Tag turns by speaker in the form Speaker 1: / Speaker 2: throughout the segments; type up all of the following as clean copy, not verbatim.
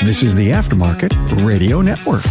Speaker 1: This is the Aftermarket Radio Network.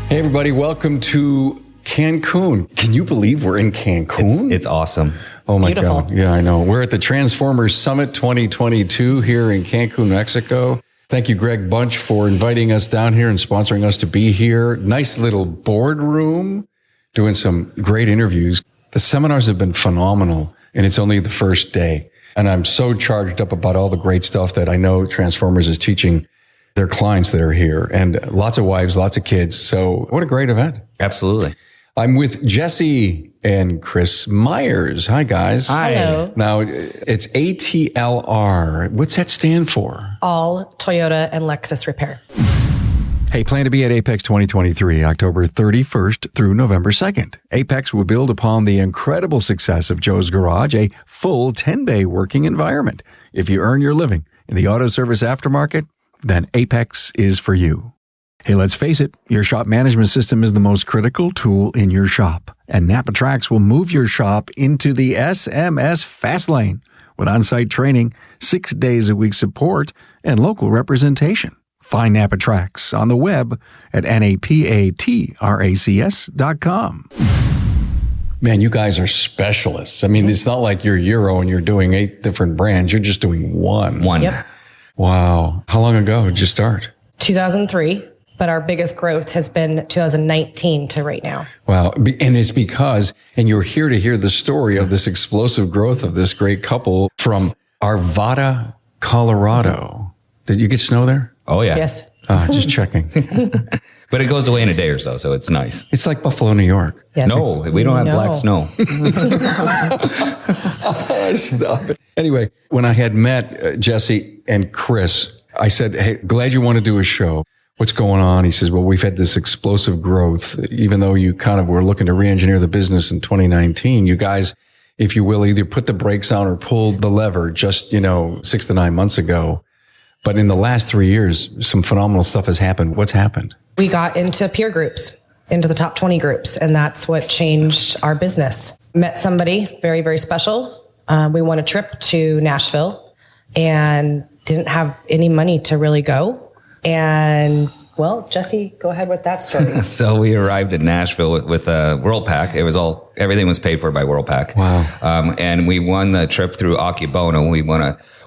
Speaker 1: Hey, everybody. Welcome to Cancun. Can you believe we're in Cancun?
Speaker 2: It's awesome.
Speaker 1: Oh, my
Speaker 3: Beautiful.
Speaker 1: God. Yeah, I know. We're at the Transformers Summit 2022 here in Cancun, Mexico. Thank you, Greg Bunch, for inviting us down here and sponsoring us to be here. Nice little boardroom, doing some great interviews. The seminars have been phenomenal, and it's only the first day. And I'm so charged up about all the great stuff that I know Transformers is teaching their clients that are here, and lots of wives, lots of kids. So what a great event.
Speaker 2: Absolutely.
Speaker 1: I'm with Jesse and Chris Myers. Hi, guys.
Speaker 2: Hi.
Speaker 3: Hello.
Speaker 1: Now, it's ATLR. What's that stand for?
Speaker 3: All Toyota and Lexus repair.
Speaker 1: Hey, plan to be at Apex 2023, October 31st through November 2nd. Apex will build upon the incredible success of Joe's Garage, a full 10-bay working environment. If you earn your living in the auto service aftermarket, then Apex is for you. Hey, let's face it, your shop management system is the most critical tool in your shop, and Napa Tracks will move your shop into the SMS fast lane with on-site training, 6 days a week support, and local representation. Find Napa Tracks on the web at napatracs.com. Man, you guys are specialists. I mean, it's not like you're Euro and you're doing 8 different brands. You're just doing one.
Speaker 3: Yep.
Speaker 1: Wow. How long ago did you start?
Speaker 3: 2003, but our biggest growth has been 2019 to right now.
Speaker 1: Wow. And it's because, and you're here to hear the story of this explosive growth of this great couple from Arvada, Colorado. Did you get snow there?
Speaker 2: Oh, yeah.
Speaker 3: Yes.
Speaker 1: Just checking.
Speaker 2: But it goes away in a day or so it's nice.
Speaker 1: It's like Buffalo, New York.
Speaker 3: Yeah.
Speaker 2: No, we don't have black snow.
Speaker 1: Stop it. Anyway, when I had met Jesse and Chris, I said, hey, glad you want to do a show. What's going on? He says, well, we've had this explosive growth. Even though you kind of were looking to re-engineer the business in 2019, you guys, if you will, either put the brakes on or pulled the lever just, 6 to 9 months ago. But in the last 3 years, some phenomenal stuff has happened. What's happened?
Speaker 3: We got into peer groups, into the top 20 groups, and that's what changed our business. Met somebody very, very special. We won a trip to Nashville and didn't have any money to really go. And well, Jesse, go ahead with that story.
Speaker 2: So we arrived in Nashville with WorldPac. Everything was paid for by WorldPac.
Speaker 1: Wow.
Speaker 2: And we won the trip through Akibono.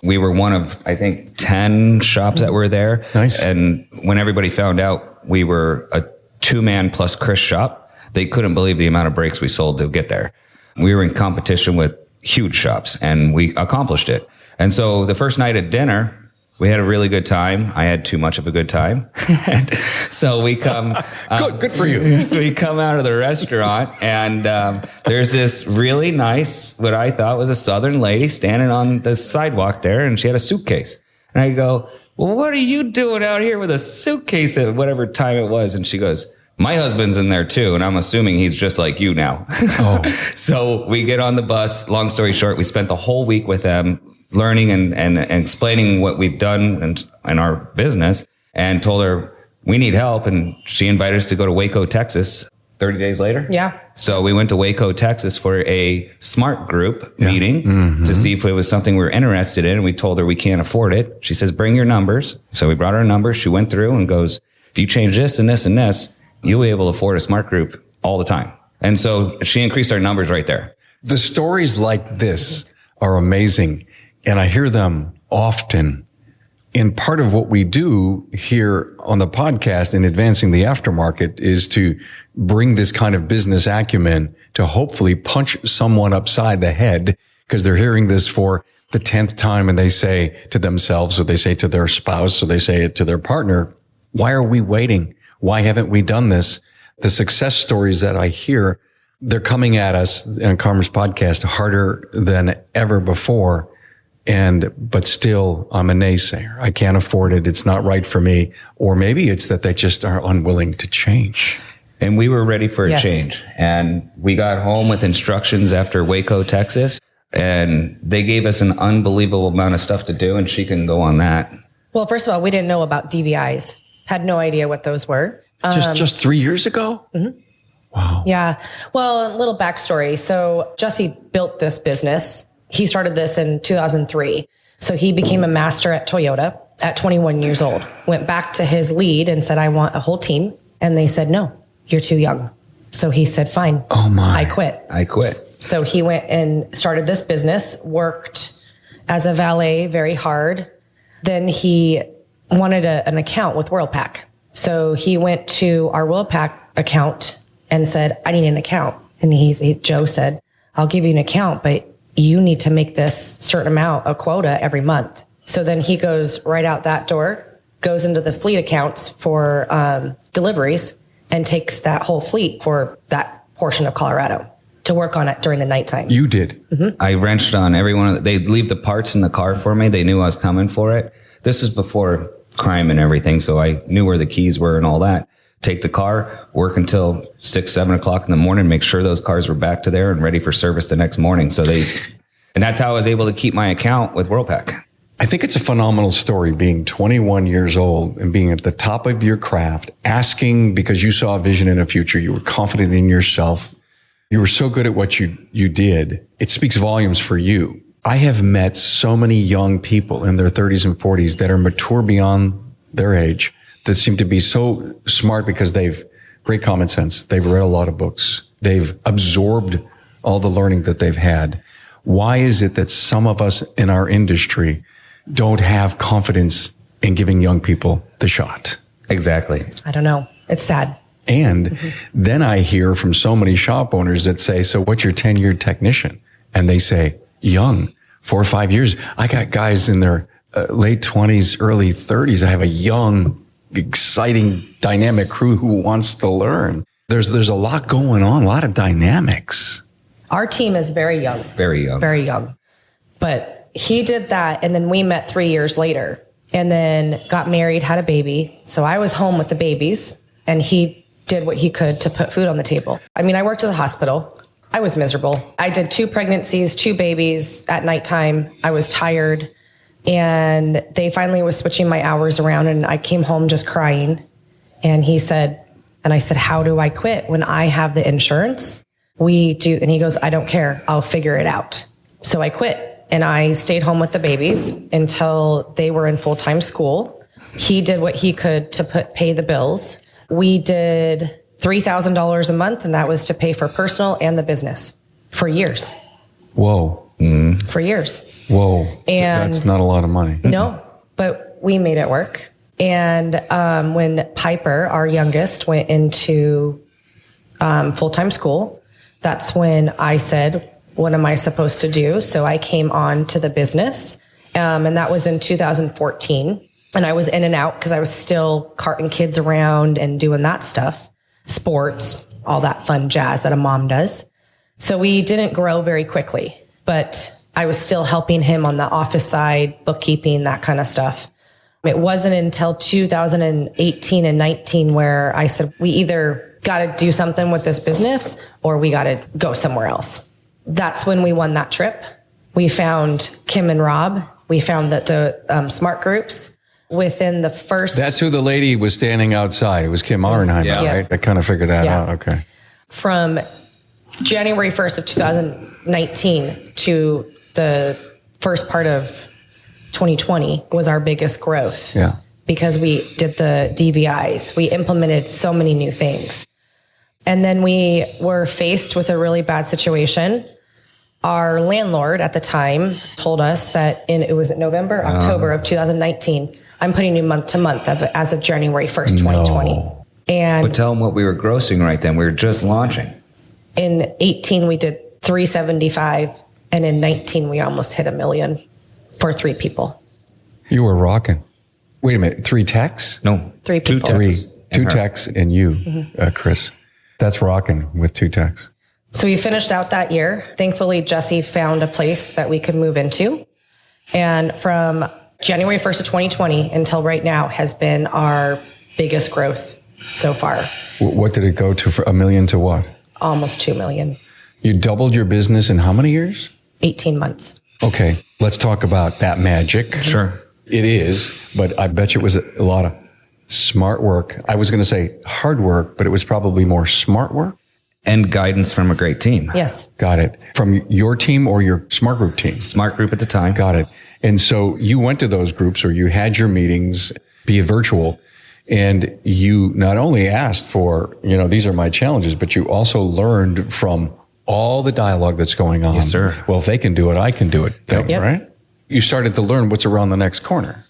Speaker 2: We were one of, I think, 10 shops that were there.
Speaker 1: Nice.
Speaker 2: And when everybody found out we were a 2-man plus Chris shop, they couldn't believe the amount of brakes we sold to get there. We were in competition with huge shops, and we accomplished it. And so the first night at dinner, we had a really good time. I had too much of a good time. So we come...
Speaker 1: Good for you.
Speaker 2: So we come out of the restaurant, and there's this really nice, what I thought was a Southern lady standing on the sidewalk there, and she had a suitcase. And I go, well, what are you doing out here with a suitcase at whatever time it was? And she goes, my husband's in there too, and I'm assuming he's just like you now.
Speaker 1: Oh.
Speaker 2: So we get on the bus. Long story short, we spent the whole week with them, learning and explaining what we've done in our business, and told her we need help. And she invited us to go to Waco, Texas 30 days later.
Speaker 3: Yeah.
Speaker 2: So we went to Waco, Texas for a smart group meeting to see if it was something we were interested in. And we told her we can't afford it. She says, bring your numbers. So we brought her numbers. She went through and goes, if you change this and this and this, you'll be able to afford a smart group all the time. And so she increased our numbers right there.
Speaker 1: The stories like this are amazing. And I hear them often. And part of what we do here on the podcast in Advancing the Aftermarket is to bring this kind of business acumen to hopefully punch someone upside the head, because they're hearing this for the 10th time and they say to themselves, or they say to their spouse, or they say it to their partner, why are we waiting? Why haven't we done this? The success stories that I hear, they're coming at us on Karma's podcast harder than ever before. But still, I'm a naysayer. I can't afford it. It's not right for me. Or maybe it's that they just are unwilling to change.
Speaker 2: And we were ready for a change. And we got home with instructions after Waco, Texas. And they gave us an unbelievable amount of stuff to do. And she can go on that.
Speaker 3: Well, first of all, we didn't know about DVIs. Had no idea what those were.
Speaker 1: Just 3 years ago?
Speaker 3: Mm-hmm.
Speaker 1: Wow.
Speaker 3: Yeah. Well, a little backstory. So Jesse built this business. He started this in 2003. So he became a master at Toyota at 21 years old, went back to his lead and said, I want a whole team. And they said, no, you're too young. So he said, fine.
Speaker 1: Oh my.
Speaker 2: I quit.
Speaker 3: So he went and started this business, worked as a valet very hard. Then he wanted an account with WorldPac. So he went to our WorldPac account and said, I need an account. And Joe said, I'll give you an account, but you need to make this certain amount, a quota every month. So then he goes right out that door, goes into the fleet accounts for deliveries, and takes that whole fleet for that portion of Colorado to work on it during the nighttime.
Speaker 1: You did?
Speaker 3: Mm-hmm.
Speaker 2: I wrenched on everyone. They'd leave the parts in the car for me. They knew I was coming for it. This was before crime and everything, so I knew where the keys were and all that. Take the car, work until 6, 7 o'clock in the morning, make sure those cars were back to there and ready for service the next morning. And that's how I was able to keep my account with WorldPac.
Speaker 1: I think it's a phenomenal story, being 21 years old and being at the top of your craft, asking because you saw a vision in a future. You were confident in yourself. You were so good at what you did. It speaks volumes for you. I have met so many young people in their 30s and 40s that are mature beyond their age, that seem to be so smart because they've great common sense. They've read a lot of books. They've absorbed all the learning that they've had. Why is it that some of us in our industry don't have confidence in giving young people the shot?
Speaker 2: Exactly.
Speaker 3: I don't know. It's sad.
Speaker 1: And then I hear from so many shop owners that say, so what's your 10-year technician? And they say, young, 4 or 5 years. I got guys in their late 20s, early 30s. I have a young, exciting, dynamic crew who wants to learn. There's a lot going on, a lot of dynamics.
Speaker 3: Our team is very young.
Speaker 2: Very young.
Speaker 3: Very young. But he did that, and then we met 3 years later, and then got married, had a baby. So I was home with the babies, and he did what he could to put food on the table. I mean, I worked at the hospital. I was miserable. I did 2 pregnancies, 2 babies at nighttime. I was tired, and they finally was switching my hours around, and I came home just crying. And he said, and I said, how do I quit when I have the insurance? We do. And he goes, I don't care. I'll figure it out. So I quit, and I stayed home with the babies until they were in full-time school. He did what he could to pay the bills. We did $3,000 a month, and that was to pay for personal and the business for years.
Speaker 1: Whoa.
Speaker 3: For years.
Speaker 1: Whoa.
Speaker 3: And
Speaker 1: that's not a lot of money.
Speaker 3: No, but we made it work. And when Piper, our youngest, went into full-time school, that's when I said, what am I supposed to do? So I came on to the business, and that was in 2014. And I was in and out because I was still carting kids around and doing that stuff, sports, all that fun jazz that a mom does. So we didn't grow very quickly, but I was still helping him on the office side, bookkeeping, that kind of stuff. It wasn't until 2018 and 19 where I said, we either got to do something with this business or we got to go somewhere else. That's when we won that trip. We found Kim and Rob. We found that the smart groups within the first...
Speaker 1: That's who the lady was standing outside. It was Kim Auernheimer, right? I kind of figured that out. Okay.
Speaker 3: From January 1st of 2019 to the first part of 2020 was our biggest growth.
Speaker 1: Yeah.
Speaker 3: Because we did the DVIs. We implemented so many new things. And then we were faced with a really bad situation. Our landlord at the time told us that it was November, October of 2019, I'm putting you month to month as of January 1st, 2020.
Speaker 1: No.
Speaker 3: And
Speaker 2: But tell them what we were grossing right then. We were just launching.
Speaker 3: in 18, we did 375. And in 19, we almost hit $1 million for 3 people.
Speaker 1: You were rocking. Wait a minute. 3 techs?
Speaker 2: No.
Speaker 3: 3
Speaker 2: 2
Speaker 3: people.
Speaker 2: techs.
Speaker 1: 2
Speaker 2: And her.
Speaker 1: techs and you, Chris. That's rocking with 2 techs.
Speaker 3: So we finished out that year. Thankfully, Jesse found a place that we could move into. And from January 1st of 2020 until right now has been our biggest growth so far.
Speaker 1: What did it go to for $1 million to what?
Speaker 3: Almost 2 million.
Speaker 1: You doubled your business in how many years?
Speaker 3: 18 months.
Speaker 1: Okay. Let's talk about that magic.
Speaker 2: Sure.
Speaker 1: It is, but I bet you it was a lot of smart work. I was going to say hard work, but it was probably more smart work.
Speaker 2: And guidance from a great team.
Speaker 3: Yes.
Speaker 1: Got it. From your team or your smart group team?
Speaker 2: Smart group at the time.
Speaker 1: Got it. And so you went to those groups, or you had your meetings, be it virtual, and you not only asked for, these are my challenges, but you also learned from all the dialogue that's going on.
Speaker 2: Yes, sir.
Speaker 1: Well, if they can do it, I can do it.
Speaker 3: Yep.
Speaker 1: Right? You started to learn what's around the next corner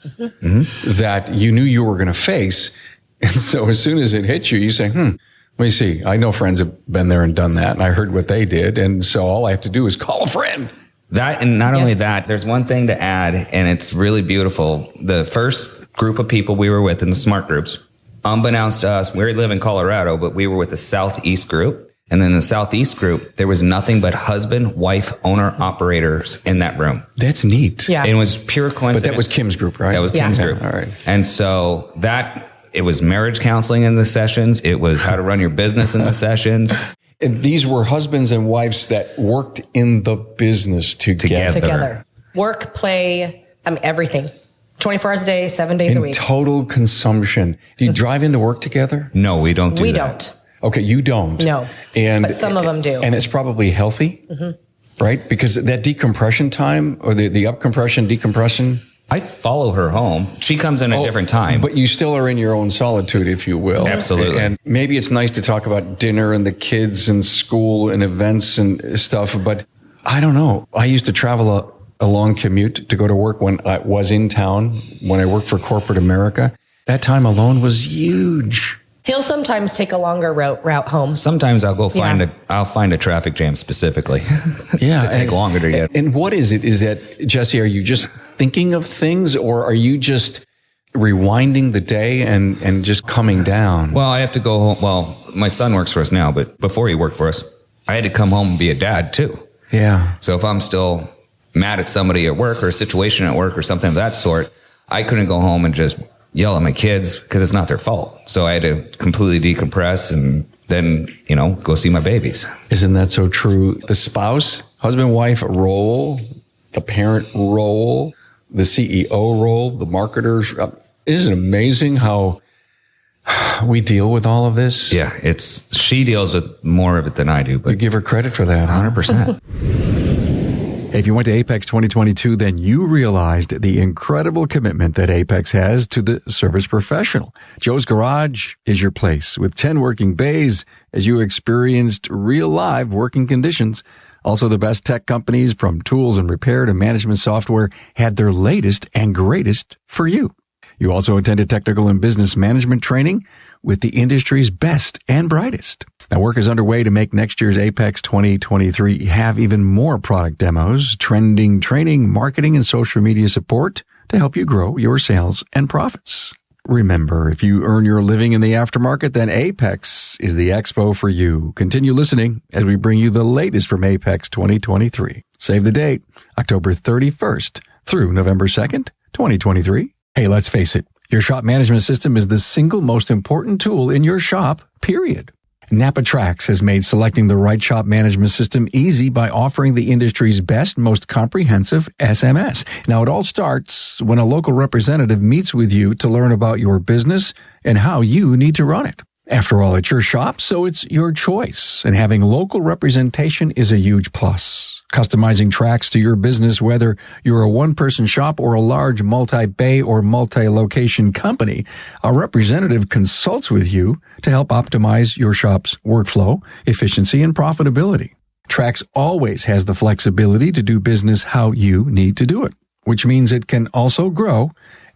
Speaker 1: that you knew you were going to face. And so as soon as it hit you, you say, let me see. I know friends have been there and done that, and I heard what they did. And so all I have to do is call a friend.
Speaker 2: That, and not only that, there's one thing to add, and it's really beautiful. The first group of people we were with in the smart groups, unbeknownst to us, we live in Colorado, but we were with the Southeast group. And then the Southeast group, there was nothing but husband, wife, owner, operators in that room.
Speaker 1: That's neat.
Speaker 3: Yeah.
Speaker 2: It was pure coincidence.
Speaker 1: But that was Kim's group, right?
Speaker 2: That was Kim's group.
Speaker 1: All right.
Speaker 2: And so it was marriage counseling in the sessions. It was how to run your business in the sessions.
Speaker 1: And these were husbands and wives that worked in the business together.
Speaker 3: Work, play, everything. 24 hours a day, 7 days a week.
Speaker 1: Total consumption. Do you drive into work together?
Speaker 2: No, we don't do that.
Speaker 3: We don't.
Speaker 1: Okay, you don't.
Speaker 3: No. But some of them do.
Speaker 1: And it's probably healthy, right? Because that decompression time, or the up compression, decompression.
Speaker 2: I follow her home. She comes in at a different time.
Speaker 1: But you still are in your own solitude, if you will.
Speaker 2: Absolutely.
Speaker 1: And maybe it's nice to talk about dinner and the kids and school and events and stuff, but I don't know. I used to travel a long commute to go to work when I was in town, when I worked for corporate America. That time alone was huge.
Speaker 3: He'll sometimes take a longer route home.
Speaker 2: Sometimes I'll go I'll find a traffic jam specifically. To take longer to get.
Speaker 1: And what is it? Is that, Jesse, are you just thinking of things, or are you just rewinding the day and just coming down?
Speaker 2: Well, I have to go home. Well, my son works for us now, but before he worked for us, I had to come home and be a dad too.
Speaker 1: Yeah.
Speaker 2: So if I'm still mad at somebody at work or a situation at work or something of that sort, I couldn't go home and just yell at my kids because it's not their fault. So I had to completely decompress and then, go see my babies.
Speaker 1: Isn't that so true? The spouse, husband, wife role, the parent role, the CEO role, the marketers. Isn't it amazing how we deal with all of this?
Speaker 2: Yeah, she deals with more of it than I do. But
Speaker 1: you give her credit for that.
Speaker 2: 100%.
Speaker 4: If you went to Apex 2022, then you realized the incredible commitment that Apex has to the service professional. Joe's Garage is your place with 10 working bays as you experienced real live working conditions. Also, the best tech companies from tools and repair to management software had their latest and greatest for you. You also attended technical and business management training with the industry's best and brightest. Now, work is underway to make next year's Apex 2023 have even more product demos, trending training, marketing, and social media support to help you grow your sales and profits. Remember, if you earn your living in the aftermarket, then Apex is the expo for you. Continue listening as we bring you the latest from Apex 2023. Save the date, October 31st through November 2nd, 2023. Hey, let's face it, your shop management system is the single most important tool in your shop, period. Napa Trax has made selecting the right shop management system easy by offering the industry's best, most comprehensive SMS. Now, it all starts when a local representative meets with you to learn about your business and how you need to run it. After all, it's your shop, so it's your choice, and having local representation is a huge plus. Customizing Trax to your business, whether you're a one-person shop or a large multi-bay or multi-location company, a representative consults with you to help optimize your shop's workflow, efficiency, and profitability. Trax always has the flexibility to do business how you need to do it, which means it can also grow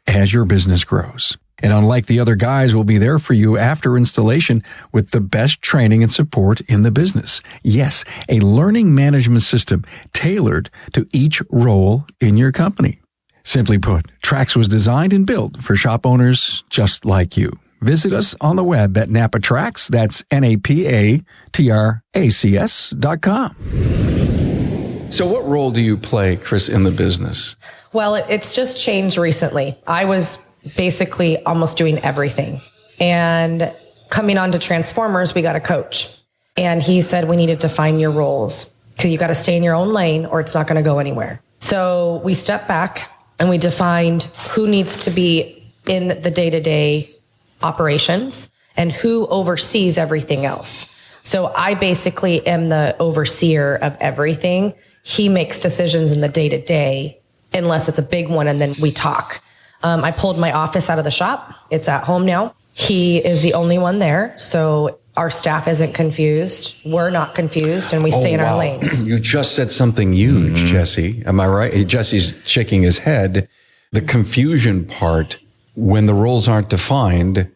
Speaker 4: as your business grows. And unlike the other guys, we'll be there for you after installation with the best training and support in the business. Yes, a learning management system tailored to each role in your company. Simply put, Trax was designed and built for shop owners just like you. Visit us on the web at NapaTrax, that's NapaTracs.com.
Speaker 1: So what role do you play, Chris, in the business?
Speaker 3: Well, it's just changed recently. I was basically almost doing everything. And coming on to Transformers, we got a coach. And he said we needed to find your roles because you got to stay in your own lane or it's not going to go anywhere. So we stepped back and we defined who needs to be in the day-to-day operations and who oversees everything else. So I basically am the overseer of everything. He makes decisions in the day-to-day unless it's a big one. And then we talk. I pulled my office out of the shop. It's at home now. He is the only one there. So our staff isn't confused. We're not confused, and we stay in our lanes.
Speaker 1: You just said something huge, Jesse. Am I right? Jesse's shaking his head. The confusion part when the roles aren't defined.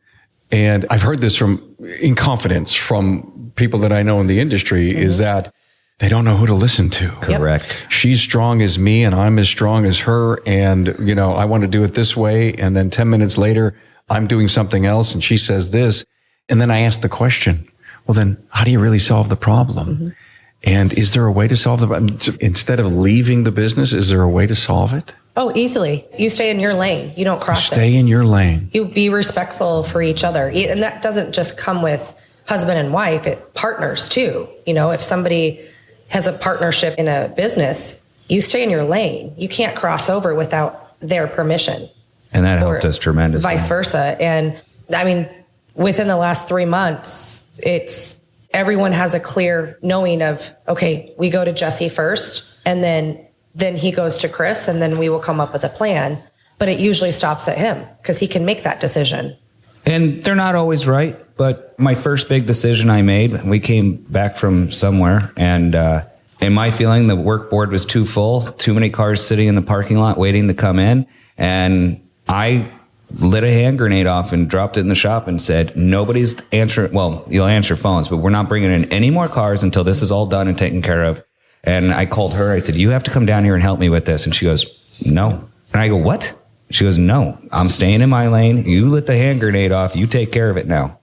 Speaker 1: And I've heard this in confidence from people that I know in the industry is that they don't know who to listen to.
Speaker 2: Correct.
Speaker 1: She's strong as me and I'm as strong as her. And, I want to do it this way. And then 10 minutes later, I'm doing something else. And she says this. And then I ask the question, well, then how do you really solve the problem? And is there a way to solve the problem? Instead of leaving the business, is there a way to solve it?
Speaker 3: Oh, easily. You stay in your lane. You don't cross it.
Speaker 1: Stay in your lane.
Speaker 3: You be respectful for each other. And that doesn't just come with husband and wife. It partners too. If somebody has a partnership in a business, you stay in your lane. You can't cross over without their permission.
Speaker 2: And that helped us tremendously.
Speaker 3: Vice versa. And within the last 3 months, everyone has a clear knowing of, okay, we go to Jesse first, and then he goes to Chris, and then we will come up with a plan. But it usually stops at him because he can make that decision.
Speaker 2: And they're not always right. But my first big decision I made, we came back from somewhere, and in my feeling, the work board was too full, too many cars sitting in the parking lot waiting to come in. And I lit a hand grenade off and dropped it in the shop and said, nobody's answering. Well, you'll answer phones, but we're not bringing in any more cars until this is all done and taken care of. And I called her. I said, you have to come down here and help me with this. And she goes, no. And I go, what? She goes, no, I'm staying in my lane. You lit the hand grenade off. You take care of it now.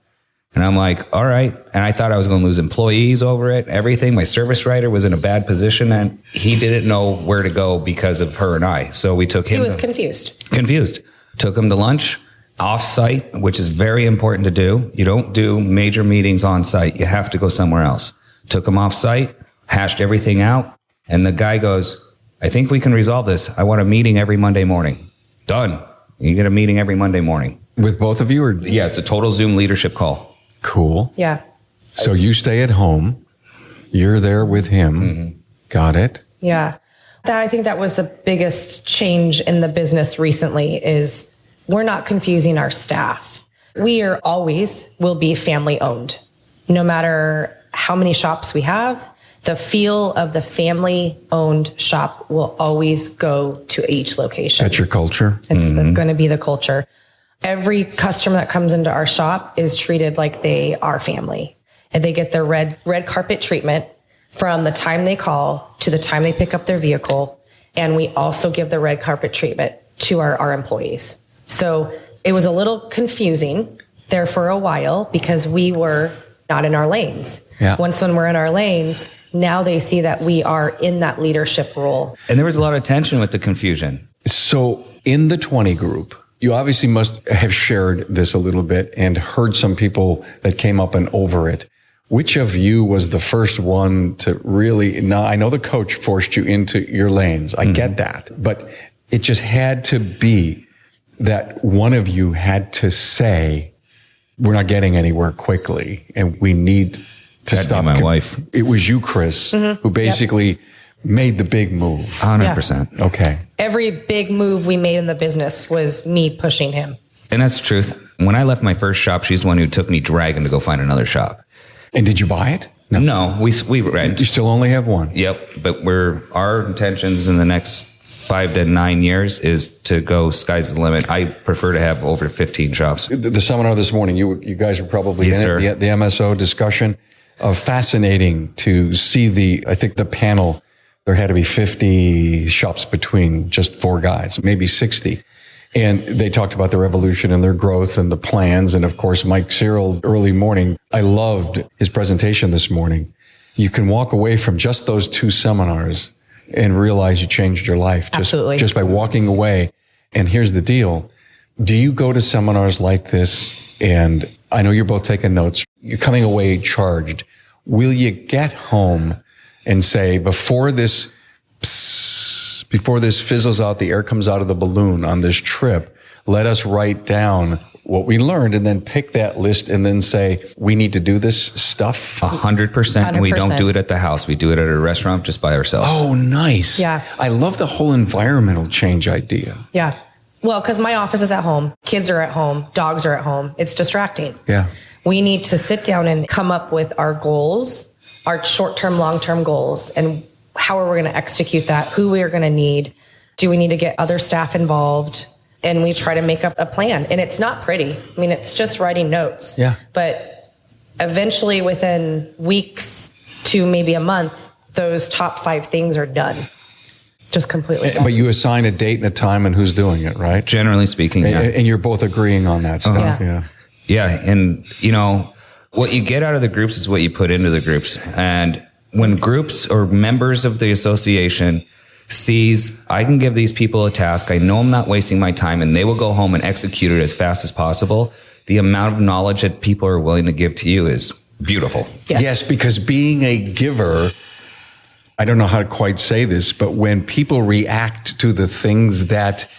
Speaker 2: And I'm like, all right. And I thought I was going to lose employees over it, everything. My service writer was in a bad position, and he didn't know where to go because of her and I. So we took him.
Speaker 3: He was confused.
Speaker 2: Took him to lunch off-site, which is very important to do. You don't do major meetings on site. You have to go somewhere else. Took him off-site, hashed everything out. And the guy goes, I think we can resolve this. I want a meeting every Monday morning. Done. You get a meeting every Monday morning.
Speaker 1: With both of you?
Speaker 2: Yeah, it's a total Zoom leadership call.
Speaker 1: Cool.
Speaker 3: Yeah.
Speaker 1: So you stay at home. You're there with him. Got it.
Speaker 3: Yeah. I think that was the biggest change in the business recently is we're not confusing our staff. We will be family owned. No matter how many shops we have, the feel of the family owned shop will always go to each location.
Speaker 1: That's your culture?
Speaker 3: That's going to be the culture. Every customer that comes into our shop is treated like they are family, and they get their red carpet treatment from the time they call to the time they pick up their vehicle. And we also give the red carpet treatment to our employees. So it was a little confusing there for a while because we were not in our lanes.
Speaker 1: Yeah.
Speaker 3: Once when we're in our lanes, now they see that we are in that leadership role.
Speaker 2: And there was a lot of tension with the confusion.
Speaker 1: So in the 20 group, you obviously must have shared this a little bit and heard some people that came up and over it. Which of you was the first one to really, now I know the coach forced you into your lanes. I get that, but it just had to be that one of you had to say, we're not getting anywhere quickly and we need to stop.
Speaker 2: My wife.
Speaker 1: It was you, Chris, who basically made the big move.
Speaker 2: 100%.
Speaker 1: Okay.
Speaker 3: Every big move we made in the business was me pushing him.
Speaker 2: And that's the truth. When I left my first shop, she's the one who took me dragging to go find another shop.
Speaker 1: And did you buy it?
Speaker 2: No, we rent.
Speaker 1: You still only have one?
Speaker 2: Yep. But our intentions in the next 5 to 9 years is to go sky's the limit. I prefer to have over 15 shops.
Speaker 1: The seminar this morning, you guys were probably
Speaker 2: Yes,
Speaker 1: in
Speaker 2: sir.
Speaker 1: it, the MSO discussion. Fascinating to see I think the panel, there had to be 50 shops between just 4 guys, maybe 60. And they talked about their evolution and their growth and the plans. And of course, Mike Cyril, early morning, I loved his presentation this morning. You can walk away from just those 2 seminars and realize you changed your life just by walking away. And here's the deal. Do you go to seminars like this? And I know you're both taking notes. You're coming away charged. Will you get home and say, before this fizzles out, the air comes out of the balloon on this trip, let us write down what we learned and then pick that list and then say, we need to do this stuff?
Speaker 2: 100%. And we don't do it at the house. We do it at a restaurant just by ourselves.
Speaker 1: Oh, nice.
Speaker 3: Yeah.
Speaker 1: I love the whole environmental change idea.
Speaker 3: Yeah. Well, because my office is at home, kids are at home, dogs are at home. It's distracting.
Speaker 1: Yeah.
Speaker 3: We need to sit down and come up with our goals, our short-term, long-term goals, and how are we going to execute that? Who we are going to need? Do we need to get other staff involved? And we try to make up a plan. And it's not pretty. I mean, it's just writing notes.
Speaker 1: Yeah.
Speaker 3: But eventually, within weeks to maybe a month, those top 5 things are done. Just completely done.
Speaker 1: But you assign a date and a time and who's doing it, right?
Speaker 2: Generally speaking, yeah.
Speaker 1: And you're both agreeing on that stuff. Yeah.
Speaker 2: Yeah. And, what you get out of the groups is what you put into the groups. And when groups or members of the association sees, I can give these people a task, I know I'm not wasting my time, and they will go home and execute it as fast as possible, the amount of knowledge that people are willing to give to you is beautiful.
Speaker 1: Yes, because being a giver, I don't know how to quite say this, but when people react to the things that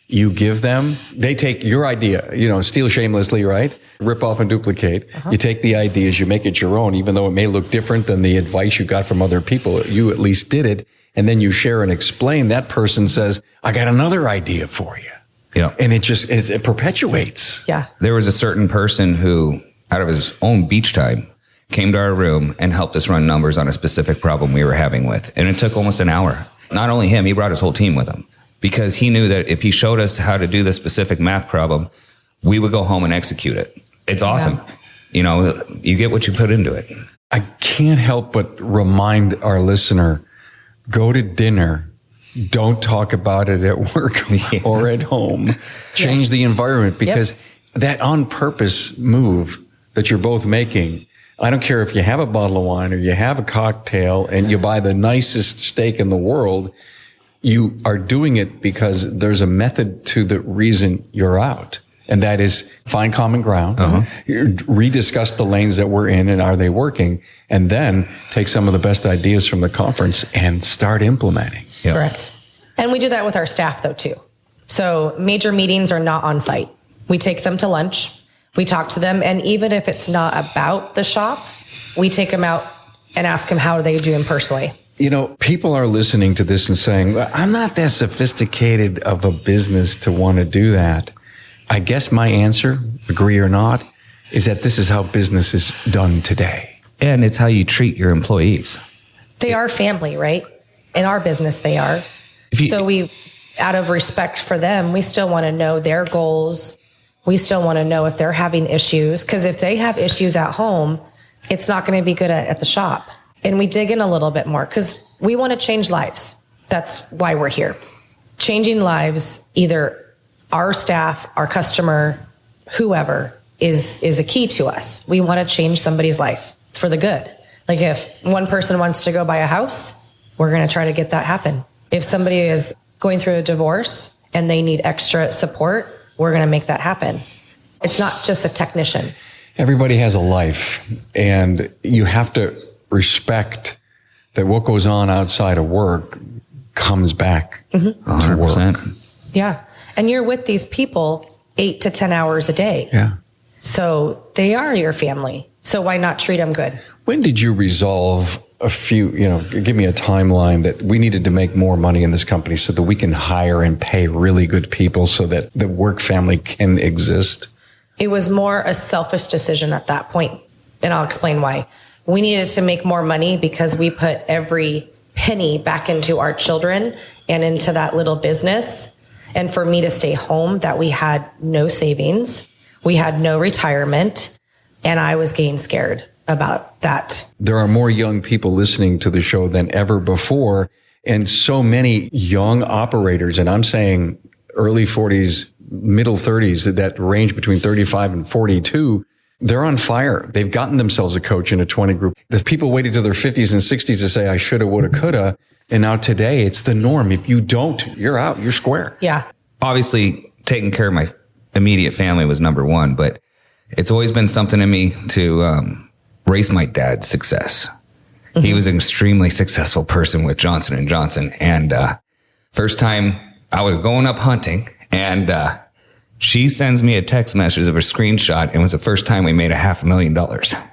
Speaker 1: you give them, they take your idea, steal shamelessly, right? Rip off and duplicate. You take the ideas, you make it your own, even though it may look different than the advice you got from other people. You at least did it. And then you share and explain. That person says, I got another idea for you.
Speaker 2: Yeah.
Speaker 1: And it perpetuates.
Speaker 3: Yeah.
Speaker 2: There was a certain person who, out of his own beach time, came to our room and helped us run numbers on a specific problem we were having with. And it took almost an hour. Not only him, he brought his whole team with him because he knew that if he showed us how to do this specific math problem, we would go home and execute it. It's awesome. Yeah. You get what you put into it.
Speaker 1: I can't help but remind our listener, go to dinner. Don't talk about it at work or at home. Change the environment because that on purpose move that you're both making, I don't care if you have a bottle of wine or you have a cocktail and you buy the nicest steak in the world, you are doing it because there's a method to the reason you're out. And that is find common ground, rediscuss the lanes that we're in and are they working, and then take some of the best ideas from the conference and start implementing.
Speaker 2: Yep.
Speaker 3: Correct. And we do that with our staff though, too. So major meetings are not on site. We take them to lunch. We talk to them. And even if it's not about the shop, we take them out and ask them how they doing personally.
Speaker 1: People are listening to this and saying, well, I'm not that sophisticated of a business to want to do that. I guess my answer, agree or not, is that this is how business is done today.
Speaker 2: And it's how you treat your employees.
Speaker 3: They are family, right? In our business, they are. So we, out of respect for them, we still want to know their goals. We still want to know if they're having issues. Because if they have issues at home, it's not going to be good at the shop. And we dig in a little bit more because we want to change lives. That's why we're here. Changing lives, either our staff, our customer, whoever is a key to us. We want to change somebody's life. It's for the good. Like if one person wants to go buy a house, we're going to try to get that happen. If somebody is going through a divorce and they need extra support, we're going to make that happen. It's not just a technician.
Speaker 1: Everybody has a life, and you have to respect that what goes on outside of work comes back to
Speaker 2: 100%.
Speaker 1: work.
Speaker 3: Yeah. And you're with these people 8 to 10 hours a day.
Speaker 1: Yeah.
Speaker 3: So they are your family. So why not treat them good?
Speaker 1: When did you resolve a few, give me a timeline that we needed to make more money in this company so that we can hire and pay really good people so that the work family can exist?
Speaker 3: It was more a selfish decision at that point. And I'll explain why. We needed to make more money because we put every penny back into our children and into that little business. And for me to stay home, that we had no savings, we had no retirement, and I was getting scared about that.
Speaker 1: There are more young people listening to the show than ever before, and so many young operators, and I'm saying early 40s, middle 30s, that range between 35 and 42, they're on fire. They've gotten themselves a coach in a 20 group. The people waited to their 50s and 60s to say, I shoulda, woulda, coulda. And now today it's the norm. If you don't, you're out, you're square.
Speaker 3: Yeah.
Speaker 2: Obviously, taking care of my immediate family was number one, but it's always been something in me to race my dad's success. Mm-hmm. He was an extremely successful person with Johnson & Johnson. And first time I was going up hunting and She sends me a text message of a screenshot, and it was the first time we made $500,000.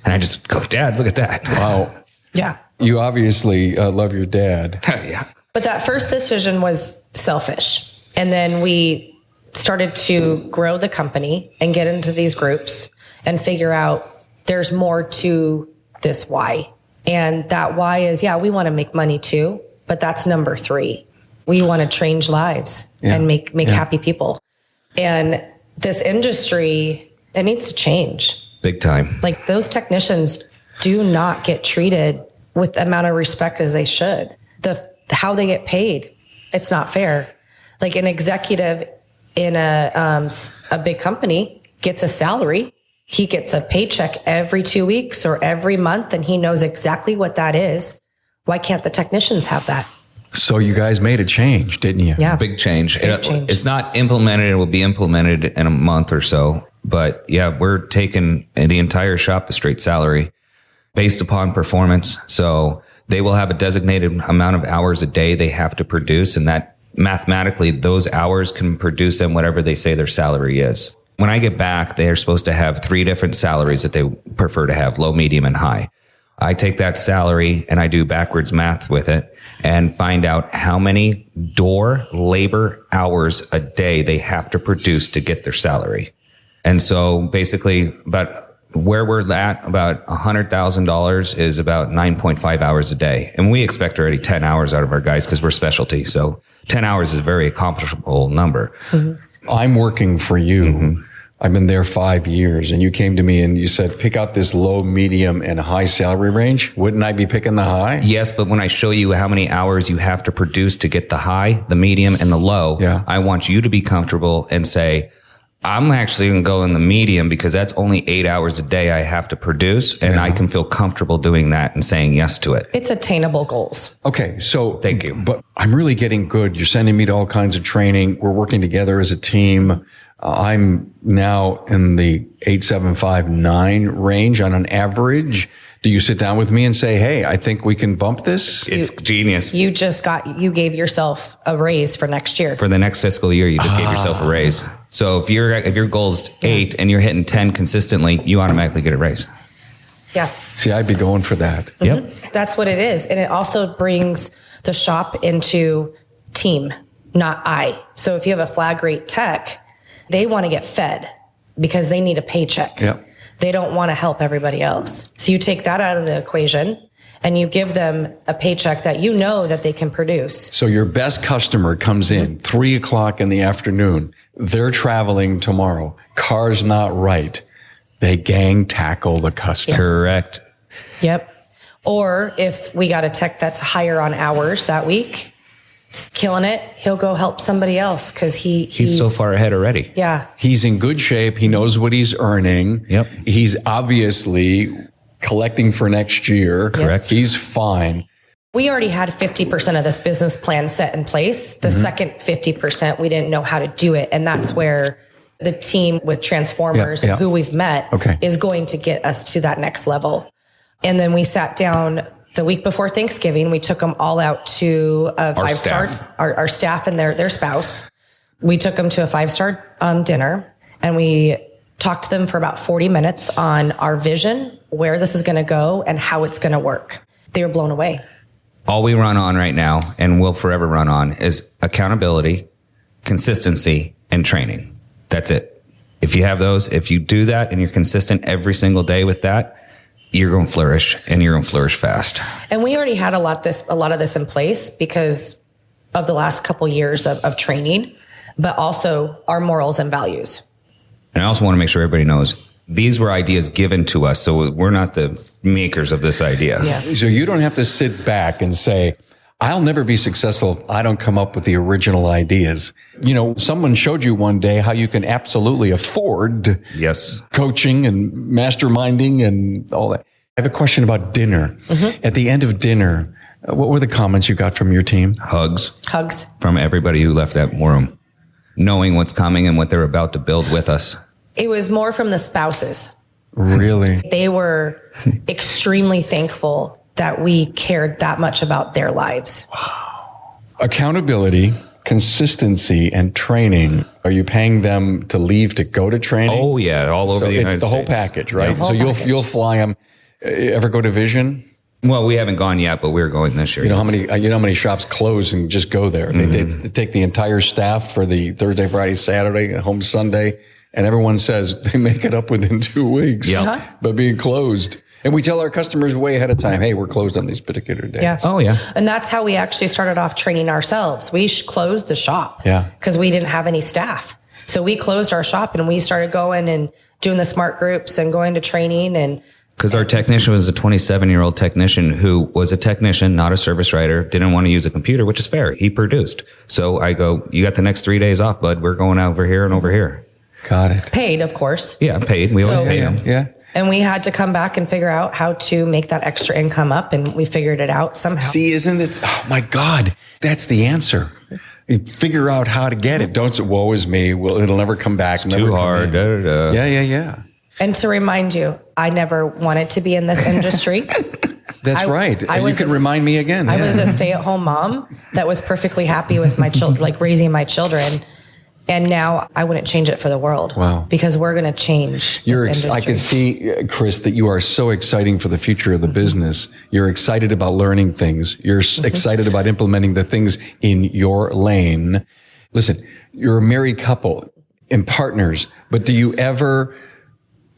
Speaker 2: And I just go, Dad, look at that.
Speaker 1: Wow.
Speaker 3: Yeah.
Speaker 1: You obviously love your dad.
Speaker 2: Yeah.
Speaker 3: But that first decision was selfish. And then we started to grow the company and get into these groups and figure out there's more to this why. And that why is, we want to make money too, but that's number 3. We want to change lives and make happy people. And this industry, it needs to change.
Speaker 2: Big time.
Speaker 3: Like, those technicians do not get treated with the amount of respect as they should. How they get paid, it's not fair. Like, an executive in a big company gets a salary. He gets a paycheck every 2 weeks or every month, and he knows exactly what that is. Why can't the technicians have that?
Speaker 1: So you guys made a change, didn't you?
Speaker 3: Yeah.
Speaker 2: Big change.
Speaker 3: Change.
Speaker 2: It's not implemented. It will be implemented in a month or so. But yeah, we're taking the entire shop to straight salary based upon performance. So they will have a designated amount of hours a day they have to produce. And that mathematically, those hours can produce them whatever they say their salary is. When I get back, they're supposed to have 3 different salaries that they prefer to have: low, medium, and high. I take that salary and I do backwards math with it and find out how many door labor hours a day they have to produce to get their salary. And so basically, about where we're at, about $100,000 is about 9.5 hours a day. And we expect already 10 hours out of our guys because we're specialty. So 10 hours is a very accomplishable number.
Speaker 3: Mm-hmm.
Speaker 1: I'm working for you. Mm-hmm. I've been there 5 years, and you came to me and you said, pick out this low, medium, and high salary range. Wouldn't I be picking the high?
Speaker 2: Yes, but when I show you how many hours you have to produce to get the high, the medium, and the low, I want you to be comfortable and say, I'm actually going to go in the medium because that's only 8 hours a day I have to produce, and I can feel comfortable doing that and saying yes to it.
Speaker 3: It's attainable goals.
Speaker 1: Okay, so
Speaker 2: thank you.
Speaker 1: But I'm really getting good. You're sending me to all kinds of training. We're working together as a team. I'm now in the 8.759 range on an average. Do you sit down with me and say, hey, I think we can bump this?
Speaker 2: It's genius.
Speaker 3: You gave yourself a raise for next year.
Speaker 2: For the next fiscal year, you just gave yourself a raise. So if your goal's 8 and you're hitting 10 consistently, you automatically get a raise.
Speaker 3: Yeah.
Speaker 1: See, I'd be going for that.
Speaker 3: Mm-hmm. Yep. That's what it is. And it also brings the shop into team, not I. So if you have a flag rate tech, they want to get fed because they need a paycheck.
Speaker 1: Yep.
Speaker 3: They don't want to help everybody else. So you take that out of the equation and you give them a paycheck that you know that they can produce.
Speaker 1: So your best customer comes in 3:00 in the afternoon. They're traveling tomorrow. Car's not right. They gang tackle the customer.
Speaker 3: Yes.
Speaker 2: Correct.
Speaker 3: Yep. Or if we got a tech that's higher on hours that week, killing it, he'll go help somebody else because he's
Speaker 2: so far ahead already.
Speaker 3: Yeah.
Speaker 1: He's in good shape. He knows what he's earning.
Speaker 2: Yep.
Speaker 1: He's obviously collecting for next year.
Speaker 2: Correct.
Speaker 1: He's fine.
Speaker 3: We already had 50% of this business plan set in place. The second 50%, we didn't know how to do it. And that's where the team with Transformers, who we've met, is going to get us to that next level. And then we sat down the week before Thanksgiving. We took them all out to a 5-star, our staff and their spouse. We took them to a 5-star dinner, and we talked to them for about 40 minutes on our vision, where this is going to go and how it's going to work. They were blown away.
Speaker 2: All we run on right now, and will forever run on, is accountability, consistency, and training. That's it. If you have those, if you do that and you're consistent every single day with that, you're going to flourish, and you're going to flourish fast. And
Speaker 3: we already had a lot of this in place because of the last couple years of training, but also our morals and values.
Speaker 2: And I also want to make sure everybody knows these were ideas given to us. So we're not the makers of this idea.
Speaker 3: Yeah.
Speaker 1: So you don't have to sit back and say, I'll never be successful if I don't come up with the original ideas. You know, someone showed you one day how you can absolutely afford coaching and masterminding and all that. I have a question about dinner. Mm-hmm. At the end of dinner, what were the comments you got from your team?
Speaker 2: Hugs.
Speaker 3: Hugs.
Speaker 2: From everybody who left that room, knowing what's coming and what they're about to build with us.
Speaker 3: It was more from the spouses.
Speaker 1: Really?
Speaker 3: They were extremely thankful that we cared that much about their lives.
Speaker 1: Wow. Accountability, consistency and training. Are you paying them to leave to go to training?
Speaker 2: Oh yeah, all over
Speaker 1: so
Speaker 2: the United
Speaker 1: States. It's the whole package, right?
Speaker 3: Yeah,
Speaker 1: so you'll fly them. Ever go to Vision?
Speaker 2: Well, we haven't gone yet, but we're going this year.
Speaker 1: You know how many shops close and just go there. They take the entire staff for the Thursday, Friday, Saturday, and home Sunday, and everyone says they make it up within 2 weeks by being closed. And we tell our customers way ahead of time, hey, we're closed on these particular days.
Speaker 3: Yeah.
Speaker 2: Oh, yeah.
Speaker 3: And that's how we actually started off training ourselves. We closed the shop because we didn't have any staff. So we closed our shop and we started going and doing the smart groups and going to training. And
Speaker 2: because our technician was a 27-year-old technician who was a technician, not a service writer, didn't want to use a computer, which is fair. He produced. So I go, you got the next 3 days off, bud. We're going over here and over here.
Speaker 1: Got it.
Speaker 3: Paid, of course.
Speaker 2: Yeah, paid. We always pay them.
Speaker 1: Yeah.
Speaker 3: And we had to come back and figure out how to make that extra income up, and we figured it out somehow.
Speaker 1: See, isn't it? Oh my God, that's the answer. You figure out how to get it. Don't say, woe is me. Well, it'll never come back.
Speaker 2: It's too hard.
Speaker 1: Yeah.
Speaker 3: And to remind you, I never wanted to be in this industry.
Speaker 1: That's right. You can remind me again.
Speaker 3: I was a stay-at-home mom that was perfectly happy with my children, like raising my children. And now I wouldn't change it for the world.
Speaker 1: Wow.
Speaker 3: Because we're going to change this industry.
Speaker 1: I can see, Chris, that you are so exciting for the future of the business. You're excited about learning things. You're excited about implementing the things in your lane. Listen, you're a married couple and partners, but do you ever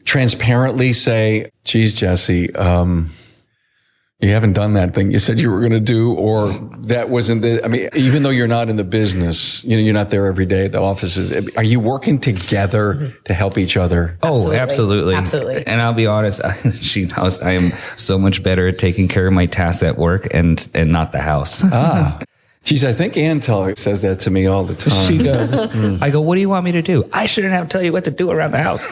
Speaker 1: transparently say, geez, Jesse, you haven't done that thing you said you were going to do, or that wasn't even though you're not in the business, you're not there every day at the offices. Are you working together to help each other?
Speaker 2: Oh, absolutely. And I'll be honest, she knows I am so much better at taking care of my tasks at work and not the house.
Speaker 1: Geez, I think Ann says that to me all the time.
Speaker 2: She does. I go, what do you want me to do? I shouldn't have to tell you what to do around the house.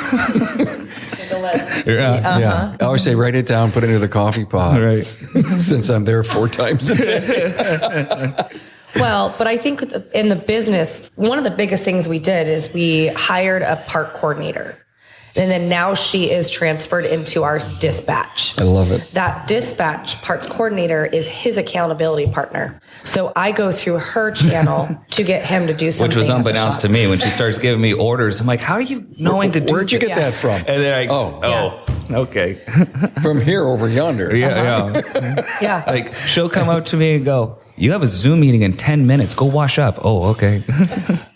Speaker 1: Yeah. I always say, write it down, put it into the coffee pot.
Speaker 2: Right.
Speaker 1: Since I'm there 4 times a day.
Speaker 3: Well, but I think in the business, one of the biggest things we did is we hired a part coordinator. And then now she is transferred into our dispatch.
Speaker 1: I love it.
Speaker 3: That dispatch parts coordinator is his accountability partner. So I go through her channel to get him to do something.
Speaker 2: Which was unbeknownst to me when she starts giving me orders. I'm like, how are you knowing to do
Speaker 1: Where'd you get that from?
Speaker 2: And then okay.
Speaker 1: From here over yonder.
Speaker 3: Yeah.
Speaker 2: Like she'll come up to me and go, you have a Zoom meeting in 10 minutes. Go wash up. Oh, okay.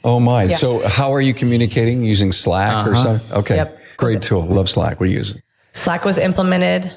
Speaker 1: Oh my. Yeah. So how are you communicating? Using Slack or something? Okay.
Speaker 3: Yep.
Speaker 1: Great tool. Love Slack. We use it.
Speaker 3: Slack was implemented,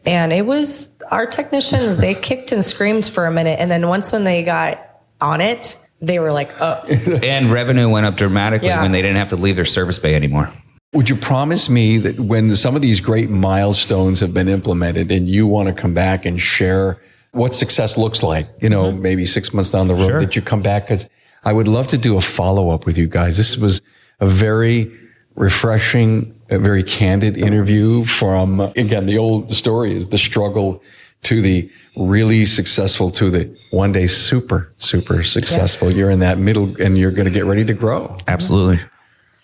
Speaker 3: and it was our technicians, they kicked and screamed for a minute. And then once when they got on it, they were like, oh.
Speaker 2: And revenue went up dramatically when they didn't have to leave their service bay anymore.
Speaker 1: Would you promise me that when some of these great milestones have been implemented and you want to come back and share what success looks like, maybe 6 months down the road, that you come back? Because I would love to do a follow-up with you guys. This was a very refreshing, a very candid interview from, again, the old story is the struggle to the really successful to the one day super, super successful. Yeah. You're in that middle and you're going to get ready to grow.
Speaker 2: Absolutely.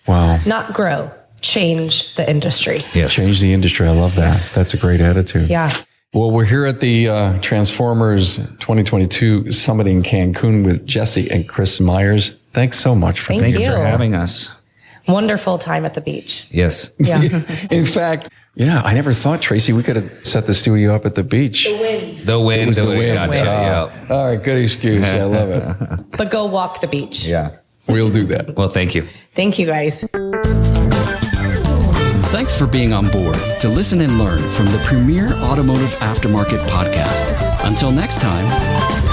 Speaker 1: Wow.
Speaker 3: Not grow, change the industry.
Speaker 1: Yes. Change the industry. I love that. Yes. That's a great attitude.
Speaker 3: Yeah.
Speaker 1: Well, we're here at the Transformers 2022 Summit in Cancun with Jesse and Chris Myers. Thanks so much for
Speaker 2: Thanks for having us.
Speaker 3: Wonderful time at the beach.
Speaker 2: Yes.
Speaker 3: Yeah.
Speaker 1: In fact, I never thought, Tracy, we could have set the studio up at the beach.
Speaker 2: The wind. It was the wind.
Speaker 1: Gotcha. All right. Good excuse. I love it.
Speaker 3: But go walk the beach.
Speaker 2: Yeah.
Speaker 1: We'll do that.
Speaker 2: Well, thank you.
Speaker 3: Thank you, guys.
Speaker 4: Thanks for being on board to listen and learn from the premier automotive aftermarket podcast. Until next time.